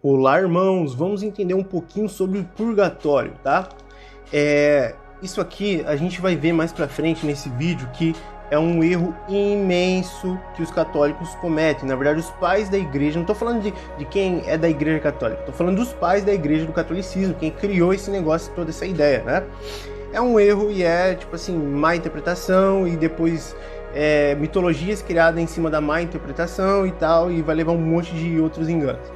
Olá, irmãos! Vamos entender um pouquinho sobre o purgatório, tá? Isso aqui a gente vai ver mais pra frente nesse vídeo que é um erro imenso que os católicos cometem. Na verdade, os pais da igreja, não tô falando de quem é da igreja católica, tô falando dos pais da igreja do catolicismo, quem criou esse negócio, toda essa ideia, né? É um erro e é, tipo assim, má interpretação e depois mitologias criadas em cima da má interpretação e tal, e vai levar um monte de outros enganos.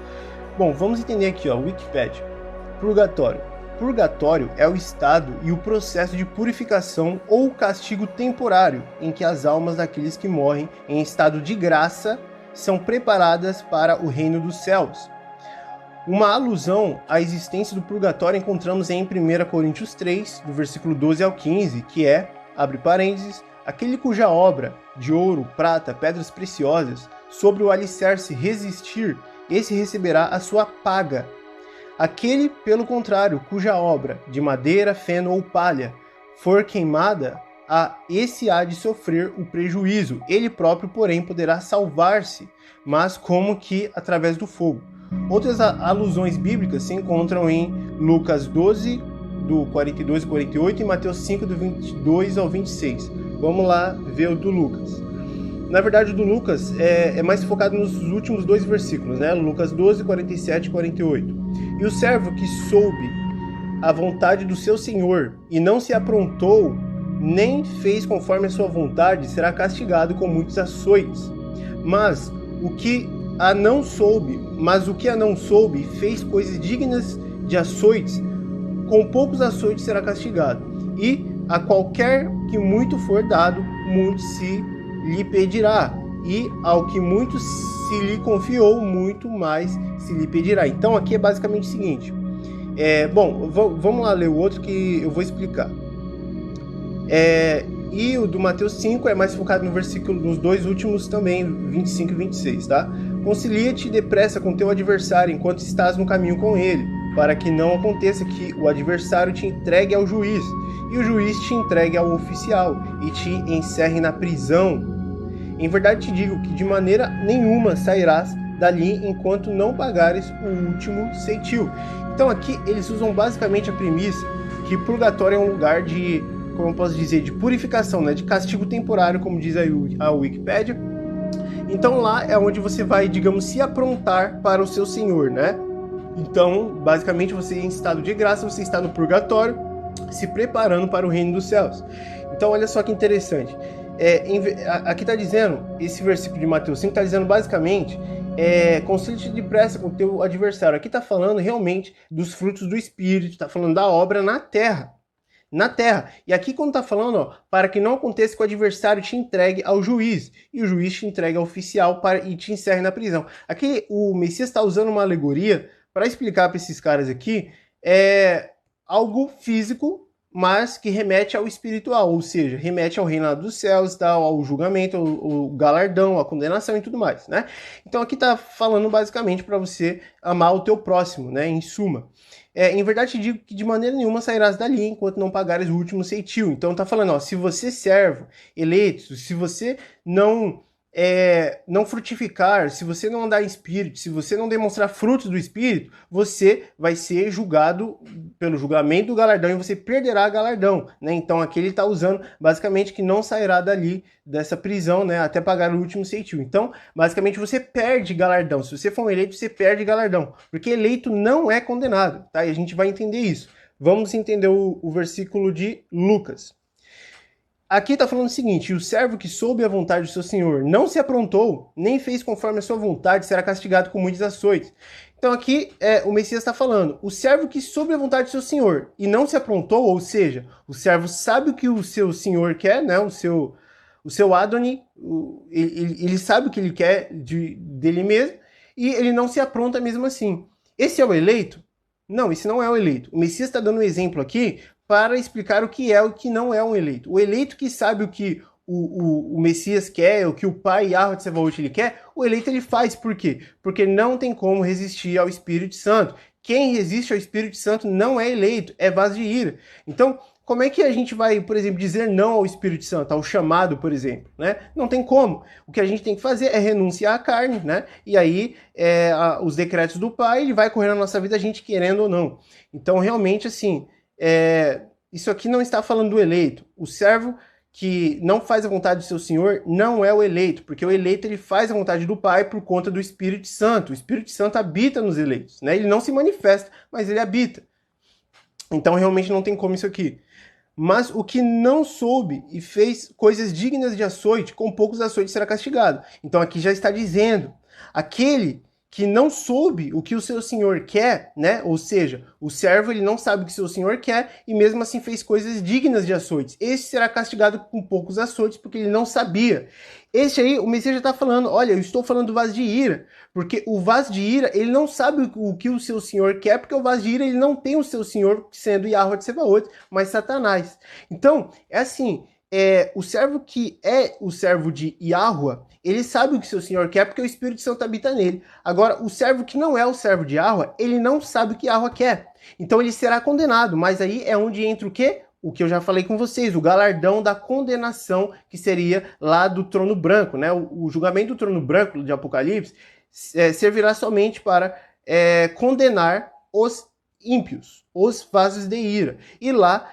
Bom, vamos entender aqui, ó, Wikipedia. Purgatório. Purgatório é o estado e o processo de purificação ou castigo temporário em que as almas daqueles que morrem em estado de graça são preparadas para o reino dos céus. Uma alusão à existência do purgatório encontramos em 1 Coríntios 3, do versículo 12 ao 15, que é, abre parênteses, aquele cuja obra, de ouro, prata, pedras preciosas, sobre o alicerce resistir, esse receberá a sua paga. Aquele, pelo contrário, cuja obra, de madeira, feno ou palha, for queimada, esse há de sofrer o prejuízo. Ele próprio, porém, poderá salvar-se, mas como que através do fogo. Outras alusões bíblicas se encontram em Lucas 12, do 42 ao 48, e Mateus 5, do 22 ao 26. Vamos lá ver o do Lucas. Na verdade, o do Lucas é mais focado nos últimos dois versículos, né? Lucas 12, 47 e 48. E o servo que soube a vontade do seu senhor e não se aprontou, nem fez conforme a sua vontade, será castigado com muitos açoites. Mas o que a não soube fez coisas dignas de açoites, com poucos açoites será castigado. E a qualquer que muito for dado, muito se lhe pedirá, e ao que muito se lhe confiou, muito mais se lhe pedirá. Então aqui é basicamente o seguinte, vamos lá ler o outro que eu vou explicar. E o do Mateus 5 é mais focado no versículo, nos dois últimos também, 25 e 26, tá? Concilia-te depressa com teu adversário enquanto estás no caminho com ele, para que não aconteça que o adversário te entregue ao juiz, e o juiz te entregue ao oficial, e te encerre na prisão. Em verdade te digo que de maneira nenhuma sairás dali enquanto não pagares o último ceitil. Então aqui eles usam basicamente a premissa que purgatório é um lugar de, como eu posso dizer, de purificação, né? De castigo temporário, como diz a Wikipedia. Então lá é onde você vai, digamos, se aprontar para o seu senhor, né? Então, basicamente, você em estado de graça, você está no purgatório, se preparando para o reino dos céus. Então, olha só que interessante. Aqui está dizendo, esse versículo de Mateus 5 está dizendo basicamente, concilia-te depressa com o teu adversário. Aqui está falando realmente dos frutos do Espírito, está falando da obra na terra. Na terra. E aqui quando está falando, ó, para que não aconteça que o adversário te entregue ao juiz, e o juiz te entregue ao oficial e te encerre na prisão. Aqui o Messias está usando uma alegoria para explicar para esses caras aqui algo físico, mas que remete ao espiritual, ou seja, remete ao reinado dos céus, tá, ao julgamento, ao galardão, à condenação e tudo mais, né? Então aqui está falando basicamente para você amar o teu próximo, né, em suma. Em verdade te digo que de maneira nenhuma sairás dali enquanto não pagares o último ceitil. Então tá falando, ó, se você servo eleito, se você não frutificar, se você não andar em espírito, se você não demonstrar frutos do espírito, você vai ser julgado pelo julgamento do galardão e você perderá galardão, né? Então aqui ele está usando basicamente que não sairá dali dessa prisão, né, até pagar o último ceitil. Então basicamente você perde galardão. Se você for um eleito, você perde galardão, porque eleito não é condenado, tá? E a gente vai entender isso. Vamos entender o versículo de Lucas. Aqui está falando o seguinte, o servo que soube a vontade do seu senhor não se aprontou, nem fez conforme a sua vontade, será castigado com muitos açoites. Então aqui o Messias está falando, o servo que soube a vontade do seu senhor e não se aprontou, ou seja, o servo sabe o que o seu senhor quer, né? O seu Adoni, ele sabe o que ele quer dele mesmo e ele não se apronta mesmo assim. Esse é o eleito? Não, esse não é o eleito. O Messias está dando um exemplo aqui para explicar o que é o que não é um eleito. O eleito que sabe o que o Messias quer, o que o Pai Yahweh Tsevaot ele quer, o eleito ele faz. Por quê? Porque não tem como resistir ao Espírito Santo. Quem resiste ao Espírito Santo não é eleito, é vaso de ira. Então, como é que a gente vai, por exemplo, dizer não ao Espírito Santo, ao chamado, por exemplo, né? Não tem como. O que a gente tem que fazer é renunciar à carne, né? E aí, os decretos do Pai, ele vai correr na nossa vida, a gente querendo ou não. Então, realmente, assim, isso aqui não está falando do eleito. O servo que não faz a vontade do seu Senhor não é o eleito, porque o eleito ele faz a vontade do Pai por conta do Espírito Santo. O Espírito Santo habita nos eleitos, né? Ele não se manifesta, mas ele habita. Então, realmente não tem como isso aqui. Mas o que não soube e fez coisas dignas de açoite, com poucos açoites será castigado. Então aqui já está dizendo, aquele que não soube o que o seu senhor quer, né? Ou seja, o servo ele não sabe o que o seu senhor quer e mesmo assim fez coisas dignas de açoites. Esse será castigado com poucos açoites porque ele não sabia. Esse aí, o Messias já está falando, olha, eu estou falando do vaso de ira, porque o vaso de ira, ele não sabe o que o seu senhor quer, porque o vaso de ira, ele não tem o seu senhor sendo Yahweh de Sebaot, mas Satanás. Então, é assim, o servo que é o servo de Yahweh, ele sabe o que seu senhor quer, porque o Espírito Santo habita nele. Agora, o servo que não é o servo de Yahweh, ele não sabe o que Yahweh quer. Então, ele será condenado, mas aí é onde entra o quê? O que eu já falei com vocês, o galardão da condenação, que seria lá do trono branco, né? O julgamento do trono branco de Apocalipse servirá somente para condenar os ímpios, os vasos de ira. E lá,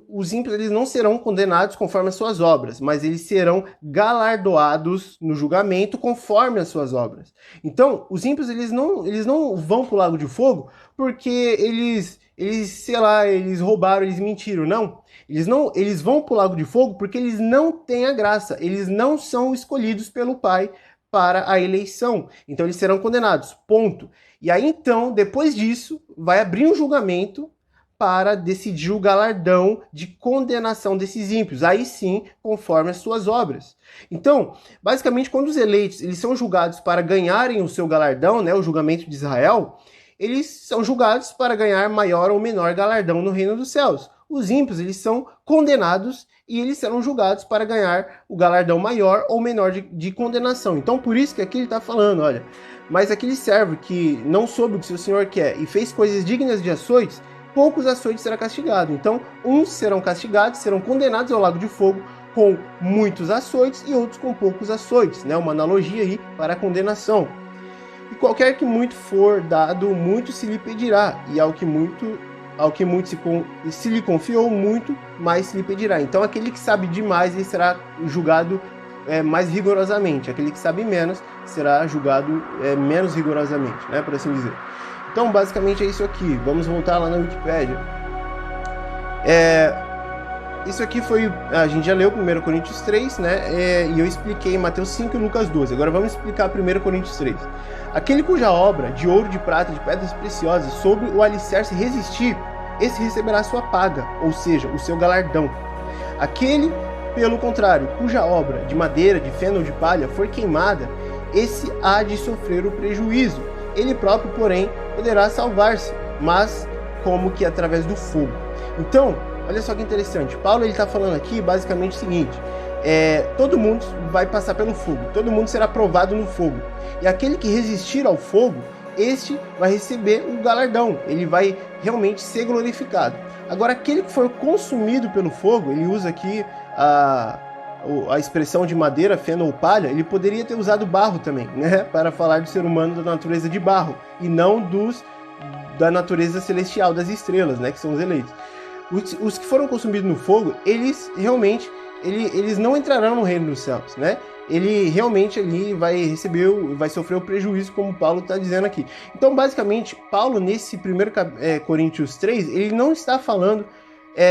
os ímpios eles não serão condenados conforme as suas obras, mas eles serão galardoados no julgamento conforme as suas obras. Então, os ímpios eles não vão para o lago de fogo porque eles, sei lá, eles roubaram, eles mentiram, não. Eles vão para o lago de fogo porque eles não têm a graça, eles não são escolhidos pelo Pai para a eleição. Então eles serão condenados, ponto. E aí então, depois disso, vai abrir um julgamento para decidir o galardão de condenação desses ímpios, aí sim, conforme as suas obras. Então, basicamente, quando os eleitos eles são julgados para ganharem o seu galardão, né, o julgamento de Israel, eles são julgados para ganhar maior ou menor galardão no reino dos céus. Os ímpios eles são condenados e eles serão julgados para ganhar o galardão maior ou menor de condenação. Então, por isso que aqui ele está falando, olha, mas aquele servo que não soube o que seu senhor quer e fez coisas dignas de açoites, poucos açoites será castigado. Então, uns serão castigados, serão condenados ao lago de fogo com muitos açoites e outros com poucos açoites, né? Uma analogia aí para a condenação. E qualquer que muito for dado, muito se lhe pedirá, e ao que muito se lhe confiou, muito mais se lhe pedirá. Então, aquele que sabe demais, ele será julgado mais rigorosamente. Aquele que sabe menos será julgado menos rigorosamente, né? Por assim dizer. Então, basicamente é isso aqui. Vamos voltar lá na Wikipédia. Isso aqui foi... A gente já leu 1 Coríntios 3, né? E eu expliquei Mateus 5 e Lucas 12. Agora vamos explicar 1 Coríntios 3. Aquele cuja obra, de ouro, de prata, de pedras preciosas, sobre o alicerce resistir, esse receberá sua paga, ou seja, o seu galardão. Aquele, pelo contrário, cuja obra, de madeira, de feno ou de palha, for queimada, esse há de sofrer o prejuízo. Ele próprio, porém, poderá salvar-se, mas como que através do fogo. Então, olha só que interessante. Paulo está falando aqui basicamente o seguinte: todo mundo vai passar pelo fogo, todo mundo será provado no fogo. E aquele que resistir ao fogo, este vai receber o galardão, ele vai realmente ser glorificado. Agora, aquele que for consumido pelo fogo, ele usa aqui a expressão de madeira, feno ou palha, ele poderia ter usado barro também, né? Para falar do ser humano da natureza de barro, e não da natureza celestial, das estrelas, né? Que são os eleitos. Os que foram consumidos no fogo, eles realmente eles não entrarão no reino dos céus, né? Ele realmente ali vai sofrer o prejuízo, como Paulo está dizendo aqui. Então, basicamente, Paulo, nesse 1 Coríntios 3, ele não está falando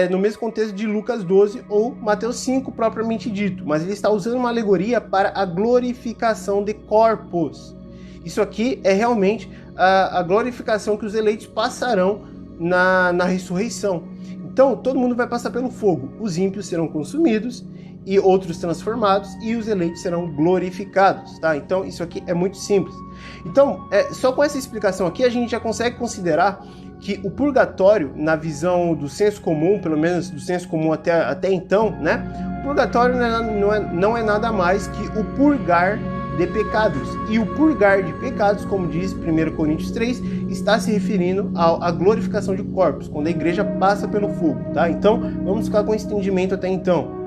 no mesmo contexto de Lucas 12 ou Mateus 5, propriamente dito, mas ele está usando uma alegoria para a glorificação de corpos. Isso aqui é realmente a glorificação que os eleitos passarão na ressurreição. Então, todo mundo vai passar pelo fogo. Os ímpios serão consumidos e outros transformados, e os eleitos serão glorificados, tá? Então, isso aqui é muito simples. Então, só com essa explicação aqui, a gente já consegue considerar que o purgatório, na visão do senso comum, pelo menos do senso comum até então, né? O purgatório não é nada mais que o purgar de pecados. E o purgar de pecados, como diz 1 Coríntios 3, está se referindo à glorificação de corpos, quando a igreja passa pelo fogo, tá? Então, vamos ficar com esse entendimento até então.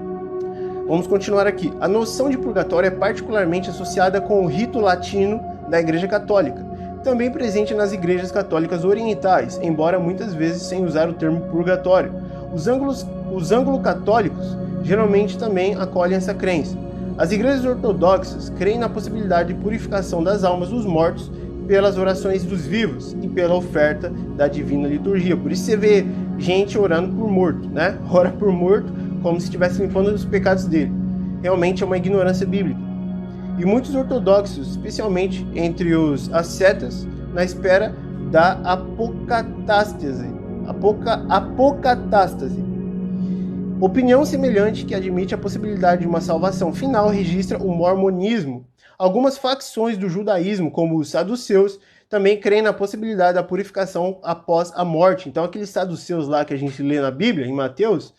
Vamos continuar aqui. A noção de purgatório é particularmente associada com o rito latino da Igreja Católica, também presente nas igrejas católicas orientais, embora muitas vezes sem usar o termo purgatório. Os anglo-católicos geralmente também acolhem essa crença. As igrejas ortodoxas creem na possibilidade de purificação das almas dos mortos pelas orações dos vivos e pela oferta da divina liturgia. Por isso você vê gente orando por morto, né? Ora por morto como se estivesse limpando os pecados dele. Realmente é uma ignorância bíblica. E muitos ortodoxos, especialmente entre os ascetas, na espera da apocatástase. Opinião semelhante que admite a possibilidade de uma salvação final registra o mormonismo. Algumas facções do judaísmo, como os saduceus, também creem na possibilidade da purificação após a morte. Então aqueles saduceus lá que a gente lê na Bíblia, em Mateus,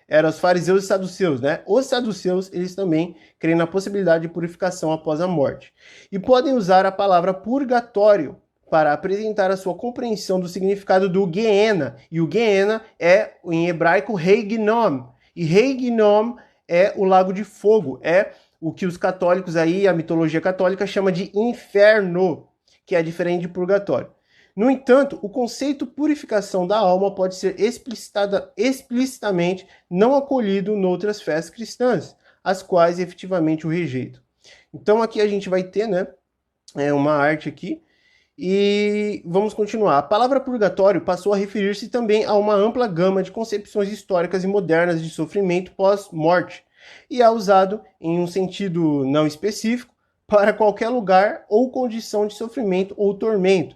eram os fariseus e saduceus, né? Os saduceus, eles também creem na possibilidade de purificação após a morte. E podem usar a palavra purgatório para apresentar a sua compreensão do significado do Gehenna. E o Gehenna é, em hebraico, Heiginom. E Heiginom é o lago de fogo. É o que os católicos aí, a mitologia católica, chama de inferno, que é diferente de purgatório. No entanto, o conceito purificação da alma pode ser explicitamente não acolhido noutras fés cristãs, as quais efetivamente o rejeitam. Então aqui a gente vai ter, né, uma arte aqui, e vamos continuar. A palavra purgatório passou a referir-se também a uma ampla gama de concepções históricas e modernas de sofrimento pós-morte, e é usado em um sentido não específico para qualquer lugar ou condição de sofrimento ou tormento,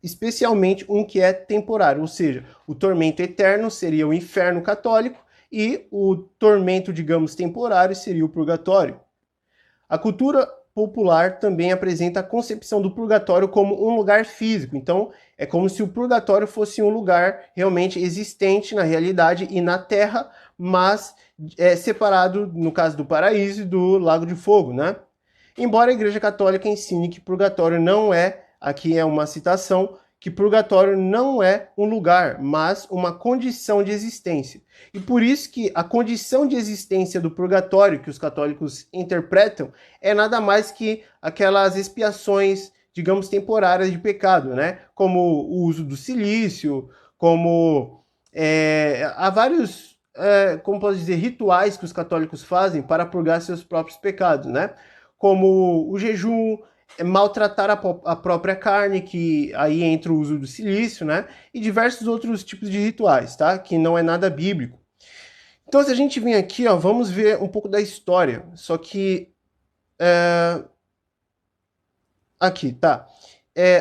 especialmente um que é temporário, ou seja, o tormento eterno seria o inferno católico e o tormento, digamos, temporário seria o purgatório. A cultura popular também apresenta a concepção do purgatório como um lugar físico, então é como se o purgatório fosse um lugar realmente existente na realidade e na terra, mas separado, no caso do paraíso e do lago de fogo, né? Embora a Igreja Católica ensine que purgatório não é, aqui é uma citação, que purgatório não é um lugar, mas uma condição de existência. E por isso que a condição de existência do purgatório que os católicos interpretam é nada mais que aquelas expiações, digamos, temporárias de pecado, né? Como o uso do silício, como há vários, como posso dizer, rituais que os católicos fazem para purgar seus próprios pecados, né? Como o jejum, maltratar a própria carne, que aí entra o uso do silício, né? E diversos outros tipos de rituais, tá? Que não é nada bíblico. Então, se a gente vir aqui, ó, vamos ver um pouco da história. Só que... aqui, tá?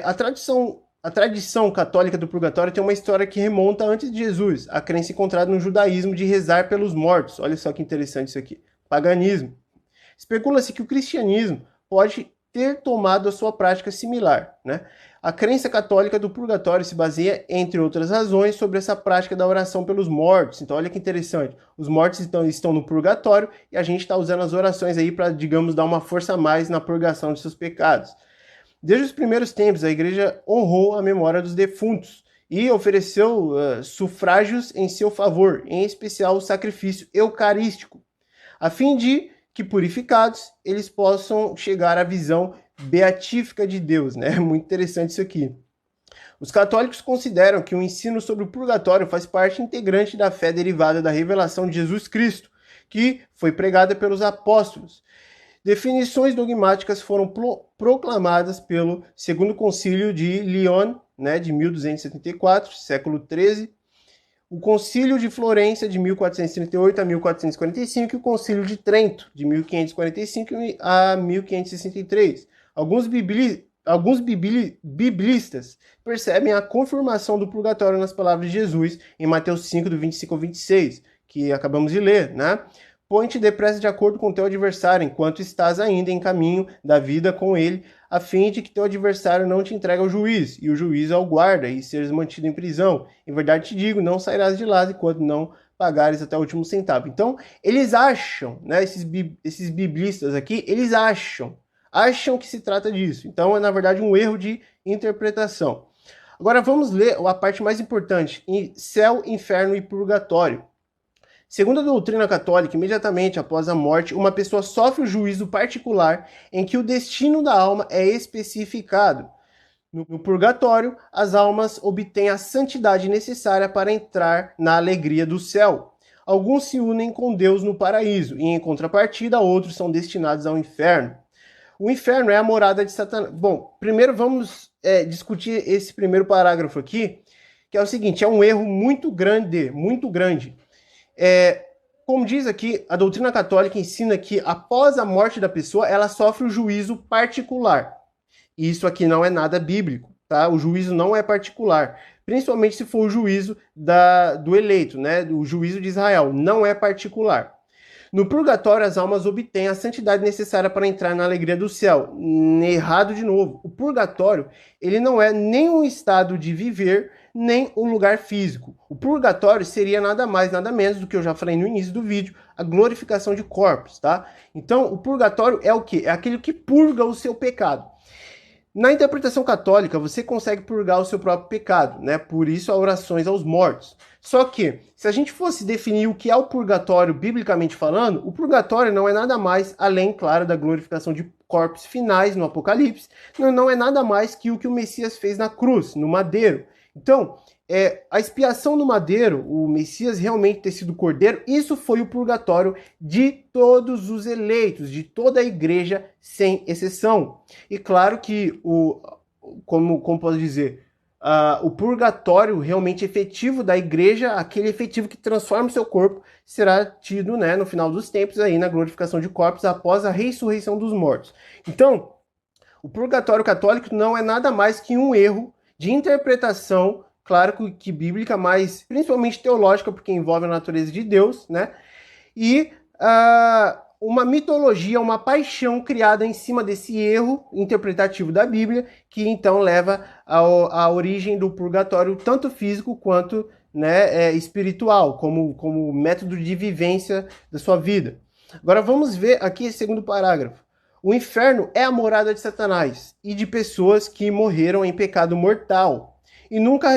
A tradição católica do purgatório tem uma história que remonta antes de Jesus, a crença encontrada no judaísmo de rezar pelos mortos. Olha só que interessante isso aqui. Paganismo. Especula-se que o cristianismo pode ter tomado a sua prática similar, né? A crença católica do purgatório se baseia, entre outras razões, sobre essa prática da oração pelos mortos. Então, olha que interessante. Os mortos estão no purgatório e a gente está usando as orações aí para, digamos, dar uma força a mais na purgação de seus pecados. Desde os primeiros tempos, a igreja honrou a memória dos defuntos e ofereceu sufrágios em seu favor, em especial o sacrifício eucarístico, a fim de que purificados eles possam chegar à visão beatífica de Deus, né? Muito interessante isso aqui. Os católicos consideram que o ensino sobre o purgatório faz parte integrante da fé derivada da revelação de Jesus Cristo, que foi pregada pelos apóstolos. Definições dogmáticas foram proclamadas pelo Segundo Concílio de Lyon, né, de 1274, século XIII, o Concílio de Florença, de 1438 a 1445, e o Concílio de Trento, de 1545 a 1563. Alguns biblistas percebem a confirmação do purgatório nas palavras de Jesus, em Mateus 5, do 25 ao 26, que acabamos de ler, né? Põe-te depressa de acordo com teu adversário, enquanto estás ainda em caminho da vida com ele, a fim de que teu adversário não te entregue ao juiz, e o juiz ao guarda, e seres mantido em prisão. Em verdade te digo, não sairás de lá enquanto não pagares até o último centavo. Então, eles acham, né, esses biblistas aqui, eles acham, acham que se trata disso. Então é na verdade um erro de interpretação. Agora vamos ler a parte mais importante, em céu, inferno e purgatório. Segundo a doutrina católica, imediatamente após a morte, uma pessoa sofre o juízo particular em que o destino da alma é especificado. No purgatório, as almas obtêm a santidade necessária para entrar na alegria do céu. Alguns se unem com Deus no paraíso, e em contrapartida, outros são destinados ao inferno. O inferno é a morada de Satanás. Bom, primeiro vamos discutir esse primeiro parágrafo aqui, que é o seguinte, é um erro muito grande, muito grande. Como diz aqui, a doutrina católica ensina que após a morte da pessoa, ela sofre o juízo particular. E isso aqui não é nada bíblico, tá? O juízo não é particular, principalmente se for o juízo do eleito, né? O juízo de Israel, não é particular. No purgatório, as almas obtêm a santidade necessária para entrar na alegria do céu. Errado de novo. O purgatório, ele não é nem um estado de viver, nem um lugar físico. O purgatório seria nada mais, nada menos do que eu já falei no início do vídeo, a glorificação de corpos, tá? Então, o purgatório é o quê? É aquele que purga o seu pecado. Na interpretação católica, você consegue purgar o seu próprio pecado, né? Por isso, há orações aos mortos. Só que, se a gente fosse definir o que é o purgatório, biblicamente falando, o purgatório não é nada mais, além, claro, da glorificação de corpos finais no Apocalipse, não é nada mais que o Messias fez na cruz, no madeiro. Então, a expiação no madeiro, o Messias realmente ter sido cordeiro, isso foi o purgatório de todos os eleitos, de toda a igreja, sem exceção. E claro que, como posso dizer, o purgatório realmente efetivo da igreja, aquele efetivo que transforma o seu corpo, será tido, né, no final dos tempos, aí, na glorificação de corpos após a ressurreição dos mortos. Então, o purgatório católico não é nada mais que um erro de interpretação, claro que bíblica, mas principalmente teológica, porque envolve a natureza de Deus, né? E uma mitologia, uma paixão criada em cima desse erro interpretativo da Bíblia, que então leva à origem do purgatório, tanto físico quanto, né, espiritual, como método de vivência da sua vida. Agora vamos ver aqui esse segundo parágrafo. O inferno é a morada de Satanás e de pessoas que morreram em pecado mortal e nunca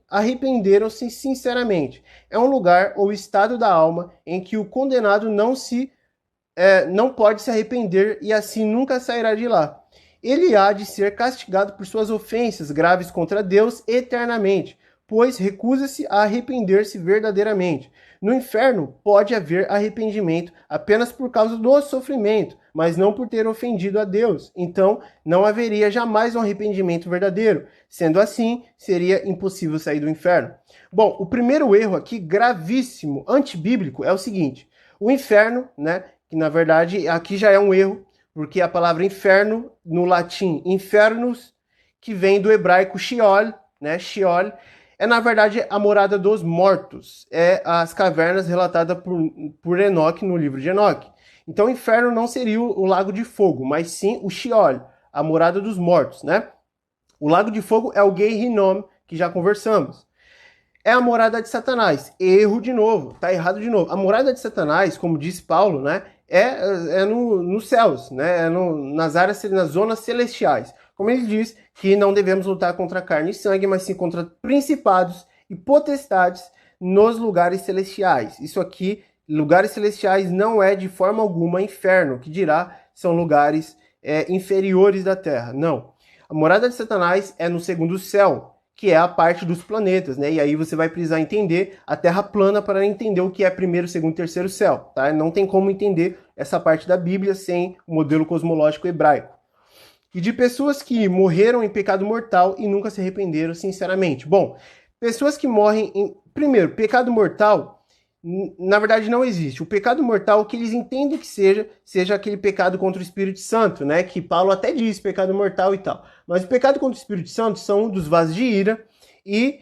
arrependeram-se sinceramente. É um lugar ou estado da alma em que o condenado não pode se arrepender e assim nunca sairá de lá. Ele há de ser castigado por suas ofensas graves contra Deus eternamente, pois recusa-se a arrepender-se verdadeiramente. No inferno pode haver arrependimento apenas por causa do sofrimento, mas não por ter ofendido a Deus. Então, não haveria jamais um arrependimento verdadeiro. Sendo assim, seria impossível sair do inferno. Bom, o primeiro erro aqui, gravíssimo, antibíblico, é o seguinte. O inferno, né, que na verdade aqui já é um erro, porque a palavra inferno, no latim, infernus, que vem do hebraico Sheol, né, Sheol, é na verdade a morada dos mortos, é as cavernas relatadas por Enoque no livro de Enoque. Então o inferno não seria o lago de fogo, mas sim o Sheol, a morada dos mortos, né? O lago de fogo é o Gehinnom, que já conversamos. É a morada de Satanás. Erro de novo, tá errado de novo. A morada de Satanás, como diz Paulo, né, é nos céus, né, nas zonas celestiais. Como ele diz que não devemos lutar contra carne e sangue, mas sim contra principados e potestades nos lugares celestiais. Isso aqui, lugares celestiais, não é de forma alguma inferno, que dirá são lugares inferiores da terra. Não. A morada de Satanás é no segundo céu, que é a parte dos planetas, né? E aí você vai precisar entender a Terra plana para entender o que é primeiro, segundo, terceiro céu, tá? Não tem como entender essa parte da Bíblia sem o modelo cosmológico hebraico. E de pessoas que morreram em pecado mortal e nunca se arrependeram sinceramente. Bom, pessoas que morrem em... Primeiro, pecado mortal, na verdade não existe. O pecado mortal, o que eles entendem que seja aquele pecado contra o Espírito Santo, né? Que Paulo até diz, pecado mortal e tal. Mas o pecado contra o Espírito Santo são dos vasos de ira e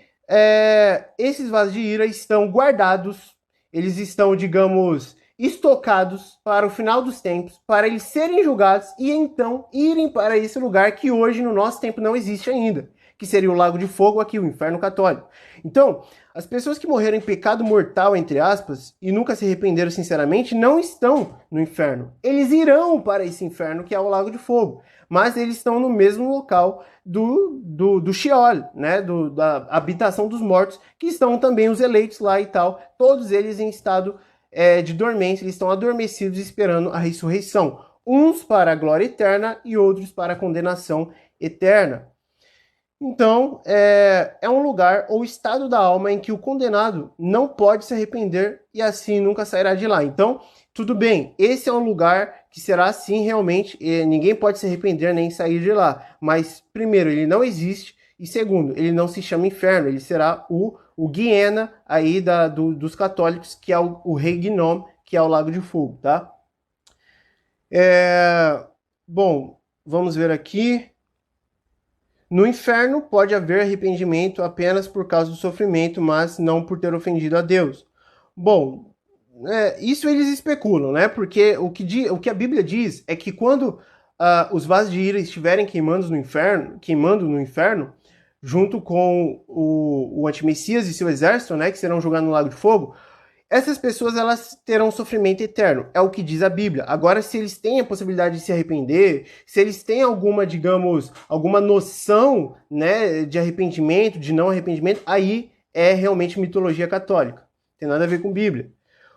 esses vasos de ira estão guardados, eles estão, digamos, estocados para o final dos tempos, para eles serem julgados e então irem para esse lugar que hoje no nosso tempo não existe ainda, que seria o lago de fogo aqui, o inferno católico. Então, as pessoas que morreram em pecado mortal, entre aspas, e nunca se arrependeram sinceramente, não estão no inferno. Eles irão para esse inferno que é o lago de fogo, mas eles estão no mesmo local do Sheol, né, da habitação dos mortos, que estão também os eleitos lá e tal, todos eles em estado de dormência, eles estão adormecidos esperando a ressurreição, uns para a glória eterna e outros para a condenação eterna. Então, é um lugar ou estado da alma em que o condenado não pode se arrepender e assim nunca sairá de lá. Então, tudo bem, esse é um lugar que será assim realmente, ninguém pode se arrepender nem sair de lá. Mas, primeiro, ele não existe e segundo, ele não se chama inferno, ele será o Guiena aí dos católicos, que é o Rei Gnom, que é o Lago de Fogo, tá? Bom, vamos ver aqui. No inferno pode haver arrependimento apenas por causa do sofrimento, mas não por ter ofendido a Deus. Bom, isso eles especulam, né? Porque o que a Bíblia diz é que quando os vasos de ira estiverem queimando no inferno, junto com o antimessias e seu exército, né, que serão jogados no lago de fogo, essas pessoas elas terão sofrimento eterno, é o que diz a Bíblia. Agora, se eles têm a possibilidade de se arrepender, se eles têm alguma, digamos, alguma noção, né, de arrependimento, de não arrependimento, aí é realmente mitologia católica. Tem nada a ver com Bíblia.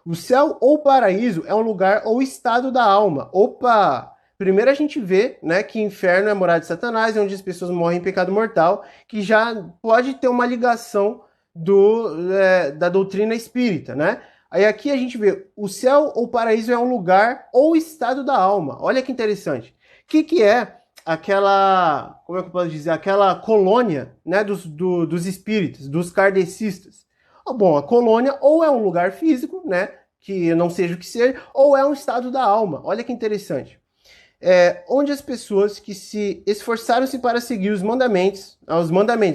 O céu ou paraíso é um lugar ou estado da alma. Opa! Primeiro a gente vê, né, que inferno é morada de Satanás, onde as pessoas morrem em pecado mortal, que já pode ter uma ligação da doutrina espírita, né? Aí aqui a gente vê, o céu ou paraíso é um lugar ou estado da alma. Olha que interessante. O que é aquela, como é que eu posso dizer, aquela colônia, né, dos espíritos, dos kardecistas? Bom, a colônia ou é um lugar físico, né, que não seja o que seja, ou é um estado da alma. Olha que interessante. Onde as pessoas que se esforçaram-se para seguir os mandamentos,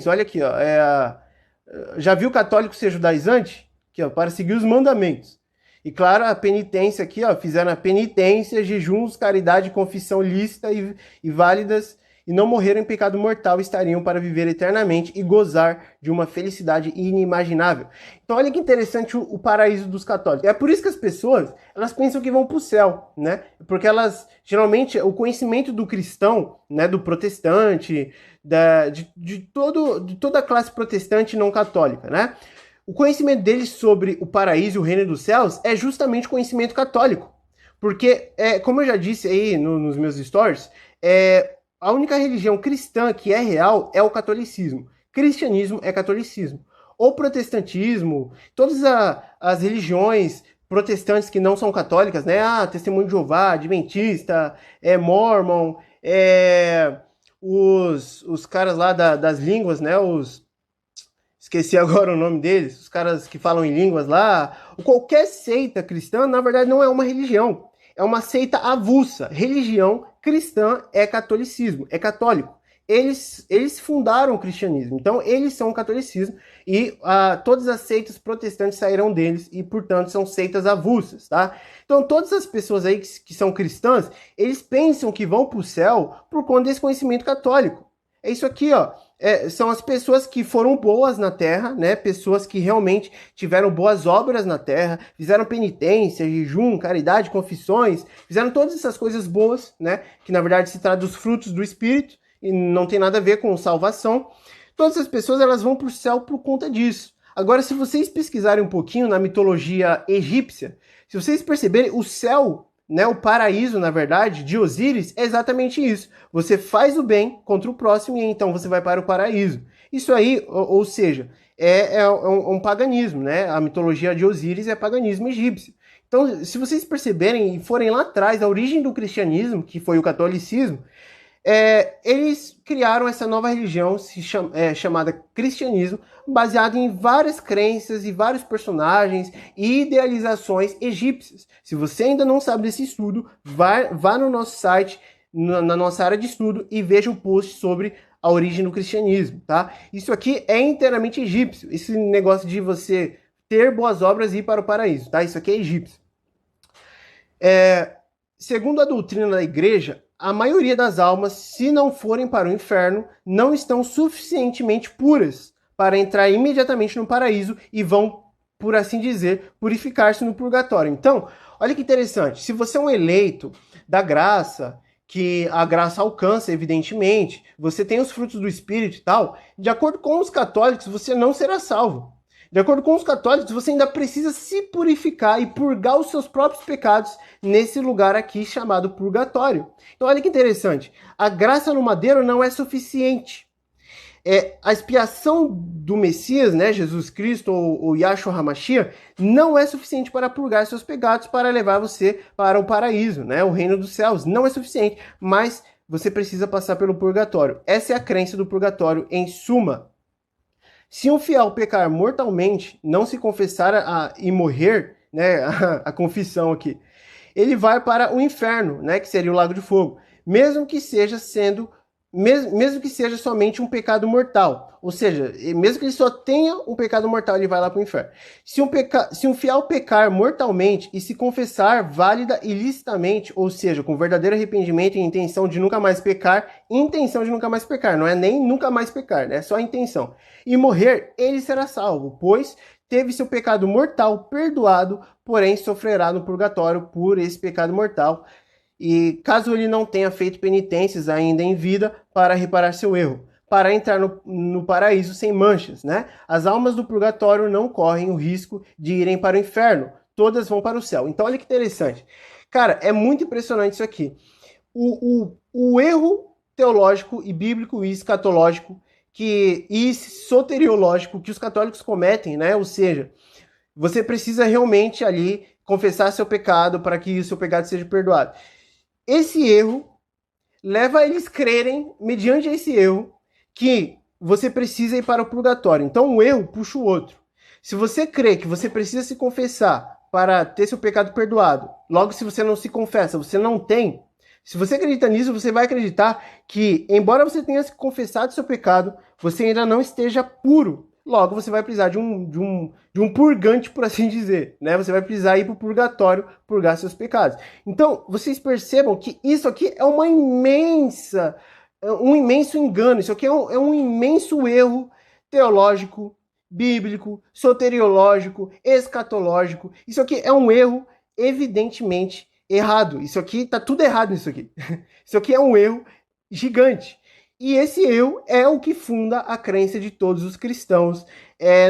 olha aqui, ó, já viu católico ser judaizante? Aqui, ó, para seguir os mandamentos. E claro, a penitência aqui, ó, fizeram a penitência, jejuns, caridade, confissão lícita e válidas, e não morreram em pecado mortal, estariam para viver eternamente e gozar de uma felicidade inimaginável. Então olha que interessante o paraíso dos católicos. É por isso que as pessoas, elas pensam que vão para o céu, né? Porque elas, geralmente, o conhecimento do cristão, né, do protestante, de toda a classe protestante não católica, né? O conhecimento deles sobre o paraíso e o reino dos céus é justamente o conhecimento católico. Porque, como eu já disse aí nos meus stories, a única religião cristã que é real é o catolicismo. Cristianismo é catolicismo. O protestantismo, todas as religiões protestantes que não são católicas, né? Testemunho de Jeová, Adventista, Mormon, os caras lá das línguas, né? Esqueci agora o nome deles, os caras que falam em línguas lá. Qualquer seita cristã, na verdade, não é uma religião. É uma seita avulsa. Religião cristã é catolicismo, é católico. Eles fundaram o cristianismo, então eles são o catolicismo e todas as seitas protestantes saíram deles e, portanto, são seitas avulsas, tá? Então, todas as pessoas aí que são cristãs, eles pensam que vão para o céu por conta desse conhecimento católico. É isso aqui, ó. São as pessoas que foram boas na terra, né? Pessoas que realmente tiveram boas obras na terra, fizeram penitência, jejum, caridade, confissões, fizeram todas essas coisas boas, né? Que na verdade se trata dos frutos do Espírito e não tem nada a ver com salvação. Todas as pessoas elas vão para o céu por conta disso. Agora, se vocês pesquisarem um pouquinho na mitologia egípcia, se vocês perceberem, o céu, né, o paraíso, na verdade, de Osíris é exatamente isso. Você faz o bem contra o próximo e então você vai para o paraíso. Isso aí, ou seja, é um paganismo, né? A mitologia de Osíris é paganismo egípcio. Então, se vocês perceberem e forem lá atrás, a origem do cristianismo, que foi o catolicismo, eles criaram essa nova religião chamada cristianismo, baseada em várias crenças e vários personagens e idealizações egípcias. Se você ainda não sabe desse estudo, vá no nosso site, na nossa área de estudo e veja o post sobre a origem do cristianismo, tá? Isso aqui é inteiramente egípcio, esse negócio de você ter boas obras e ir para o paraíso, tá? Isso aqui é egípcio. Segundo a doutrina da igreja, a maioria das almas, se não forem para o inferno, não estão suficientemente puras para entrar imediatamente no paraíso e vão, por assim dizer, purificar-se no purgatório. Então, olha que interessante, se você é um eleito da graça, que a graça alcança, evidentemente, você tem os frutos do Espírito e tal, de acordo com os católicos, você não será salvo. De acordo com os católicos, você ainda precisa se purificar e purgar os seus próprios pecados nesse lugar aqui chamado purgatório. Então olha que interessante, a graça no madeiro não é suficiente. A expiação do Messias, né, Jesus Cristo ou Yahshua HaMashiach, não é suficiente para purgar seus pecados, para levar você para o paraíso, né, o reino dos céus. Não é suficiente, mas você precisa passar pelo purgatório. Essa é a crença do purgatório em suma. Se um fiel pecar mortalmente, não se confessar e morrer, né, a confissão aqui, ele vai para o inferno, né, que seria o lago de fogo, mesmo que seja somente um pecado mortal. Ou seja, mesmo que ele só tenha um pecado mortal, ele vai lá para o inferno. Se um fiel pecar mortalmente e se confessar válida e licitamente, ou seja, com verdadeiro arrependimento e intenção de nunca mais pecar, não é nem nunca mais pecar, né? É só a intenção. E morrer, ele será salvo, pois teve seu pecado mortal perdoado, porém sofrerá no purgatório por esse pecado mortal. E caso ele não tenha feito penitências ainda em vida para reparar seu erro, para entrar no paraíso sem manchas, né? As almas do purgatório não correm o risco de irem para o inferno, todas vão para o céu. Então olha que interessante. Cara, é muito impressionante isso aqui. O erro teológico e bíblico e escatológico e soteriológico que os católicos cometem, né? Ou seja, você precisa realmente ali confessar seu pecado para que o seu pecado seja perdoado. Esse erro leva a eles crerem, mediante esse erro, que você precisa ir para o purgatório. Então um erro puxa o outro. Se você crê que você precisa se confessar para ter seu pecado perdoado, logo se você não se confessa, você não tem. Se você acredita nisso, você vai acreditar que, embora você tenha se confessado seu pecado, você ainda não esteja puro. Logo, você vai precisar de um purgante, por assim dizer, né? Você vai precisar ir para o purgatório purgar seus pecados. Então, vocês percebam que isso aqui é um imenso engano. Isso aqui é um imenso erro teológico, bíblico, soteriológico, escatológico. Isso aqui é um erro evidentemente errado. Isso aqui tá tudo errado nisso aqui. Isso aqui é um erro gigante. E esse erro é o que funda a crença de todos os cristãos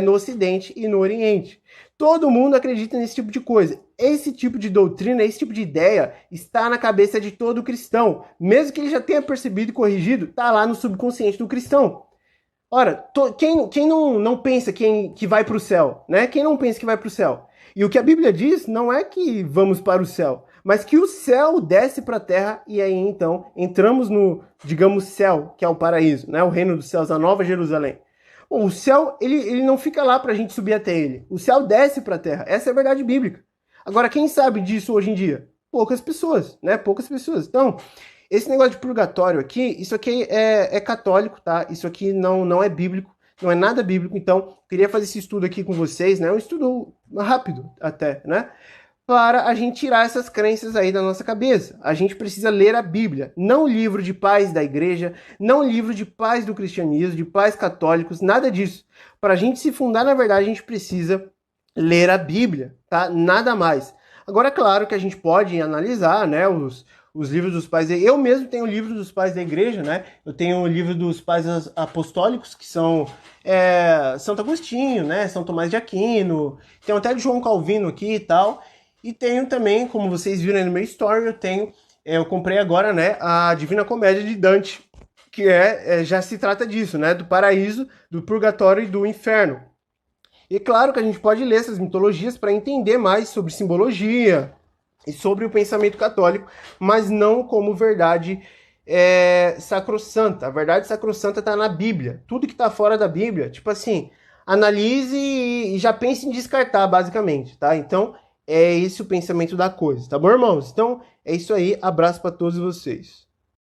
no Ocidente e no Oriente. Todo mundo acredita nesse tipo de coisa. Esse tipo de doutrina, esse tipo de ideia está na cabeça de todo cristão. Mesmo que ele já tenha percebido e corrigido, está lá no subconsciente do cristão. Ora, quem não pensa que vai para o céu, né? Quem não pensa que vai para o céu? E o que a Bíblia diz não é que vamos para o céu, mas que o céu desce para a terra e aí então entramos no, digamos, céu, que é o paraíso, né? O reino dos céus, a Nova Jerusalém. Bom, o céu, ele não fica lá para a gente subir até ele. O céu desce para a terra. Essa é a verdade bíblica. Agora, quem sabe disso hoje em dia? Poucas pessoas, né? Poucas pessoas. Então, esse negócio de purgatório aqui, isso aqui é católico, tá? Isso aqui não é bíblico, não é nada bíblico. Então, queria fazer esse estudo aqui com vocês, né? Um estudo rápido até, né? Para a gente tirar essas crenças aí da nossa cabeça. A gente precisa ler a Bíblia, não o livro de pais da igreja, não o livro de pais do cristianismo, de pais católicos, nada disso. Para a gente se fundar na verdade, a gente precisa ler a Bíblia, tá? Nada mais. Agora, é claro que a gente pode analisar, né, os livros dos pais. Eu mesmo tenho o livro dos pais da igreja, né? Eu tenho o livro dos pais apostólicos, que são Santo Agostinho, né? São Tomás de Aquino, tem até de João Calvino aqui e tal. E tenho também, como vocês viram aí no meu story, eu comprei agora, né, a Divina Comédia de Dante, que já se trata disso, né, do paraíso, do purgatório e do inferno. E claro que a gente pode ler essas mitologias para entender mais sobre simbologia e sobre o pensamento católico, mas não como verdade sacrossanta. A verdade sacrossanta está na Bíblia. Tudo que está fora da Bíblia, tipo assim, analise e já pense em descartar, basicamente, tá? Então, é esse o pensamento da coisa, tá bom, irmãos? Então, é isso aí. Abraço para todos vocês.